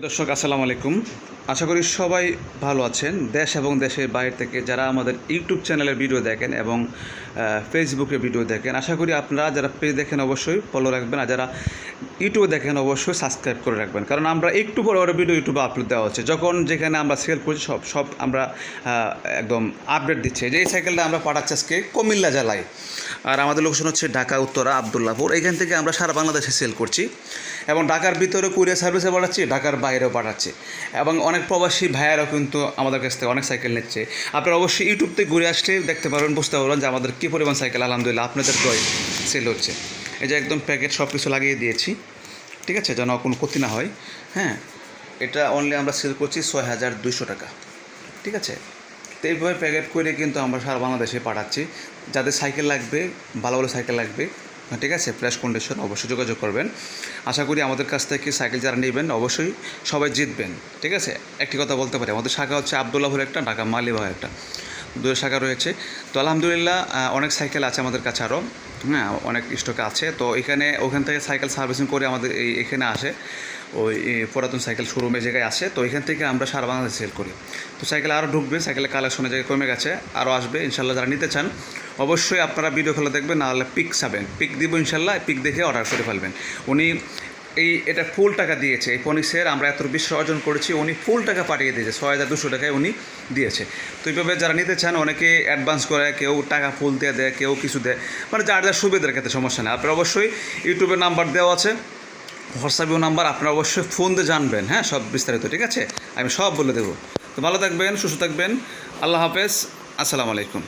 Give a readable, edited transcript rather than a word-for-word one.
দর্শক আসসালামু আলাইকুম। আশা করি সবাই ভালো আছেন। দেশ এবং দেশের বাইরে থেকে যারা আমাদের ইউটিউব চ্যানেলের ভিডিও দেখেন এবং ফেসবুকে ভিডিও দেখেন, আশা করি আপনারা যারা পেজ দেখেন অবশ্যই ফলো রাখবেন, আর যারা ইউটিউবে দেখেন অবশ্যই সাবস্ক্রাইব করে রাখবেন। কারণ আমরা একটু পরে ভিডিও ইউটিউবে আপলোড দেওয়া হচ্ছে, যখন যেখানে আমরা সেল করছি সব আমরা একদম আপডেট দিচ্ছি। যে এই সাইকেলটা আমরা পাঠাচ্ছি আজকে কুমিল্লা জেলায়, আর আমাদের লোকেশন হচ্ছে ঢাকা উত্তরা আবদুল্লাপুর। এইখান থেকে আমরা সারা বাংলাদেশে সেল করছি এবং ঢাকার ভিতরে কুরিয়ার সার্ভিসে পাঠাচ্ছি, ঢাকার বাইরেও পাঠাচ্ছি, এবং অনেক প্রবাসী ভাইয়ারাও কিন্তু আমাদের কাছ থেকে অনেক সাইকেল নিচ্ছে। আপনারা অবশ্যই ইউটিউব থেকে ঘুরে আসলে দেখতে পারবেন, বুঝতে পারবেন যে আমাদের কী পরিমাণ সাইকেল আলহামদুলিল্লাহ আপনাদের সেল হচ্ছে। এই যে একদম প্যাকেট সব কিছু লাগিয়ে দিয়েছি, ঠিক আছে, যেন কোনো ক্ষতি না হয়। হ্যাঁ, এটা অনলি আমরা সেল করছি ৬,২০০ টাকা, ঠিক আছে। তো এইভাবে প্যাকেট করে কিন্তু আমরা সারা বাংলাদেশে পাঠাচ্ছি। যাদের সাইকেল লাগবে, ভালো ভালো সাইকেল লাগবে, ঠিক আছে, ফ্রেশ কন্ডিশন, অবশ্যই যোগাযোগ করবেন। আশা করি আমাদের কাছ থেকে সাইকেল যারা নেবেন অবশ্যই সবাই জিতবেন, ঠিক আছে। একটি কথা বলতে পারি, আমাদের শাখা হচ্ছে আবদুল্লাপুর একটা, ঢাকা মালিবাগ একটা, দুটো শাখা রয়েছে। তো আলহামদুলিল্লাহ অনেক সাইকেল আছে আমাদের কাছে আরও, হ্যাঁ, অনেক স্টকে আছে। তো ওখান থেকে সাইকেল সার্ভিসিং করে আমাদের এখানে আসে, ওই পুরাতন সাইকেল শোরুমে জায়গায় আসে। তো এখান থেকে আমরা সারা বাংলাদেশে সেল করি। তো সাইকেল আরও ঢুকবে, সাইকেলের কালেকশনের জায়গায় কমে গেছে, আরও আসবে ইনশাল্লাহ। যারা নিতে চান অবশ্যই আপনারা ভিডিও খেলা দেখবেন, নাহলে পিক চাবেন, পিক দিব ইনশাল্লাহ, পিক দেখে অর্ডার করে ফেলবেন। উনি এটা ফুল টাকা দিয়েছে, এই ফনিক্সের আমরা এত বিশ্বাস অর্জন করেছি, উনি ফুল টাকা পাঠিয়ে দিয়েছে, ৬,২০০ টাকায় উনি দিয়েছে। তো এইভাবে যারা নিতে চান, অনেকে অ্যাডভান্স করে, কেউ টাকা ফুল দিয়ে দেয়, কেউ কিছু দেয়, মানে যার যার সুবিধার ক্ষেত্রে সমস্যা নেই। আপনারা অবশ্যই ইউটিউবের নাম্বার দেওয়া আছে, হোয়াটসঅ্যাপেও নাম্বার, আপনারা অবশ্যই ফোন দিয়ে জানবেন, হ্যাঁ, সব বিস্তারিত, ঠিক আছে, আমি সব বলে দেবো। তো ভালো থাকবেন, সুস্থ থাকবেন, আল্লাহ হাফেজ, আসসালামু আলাইকুম।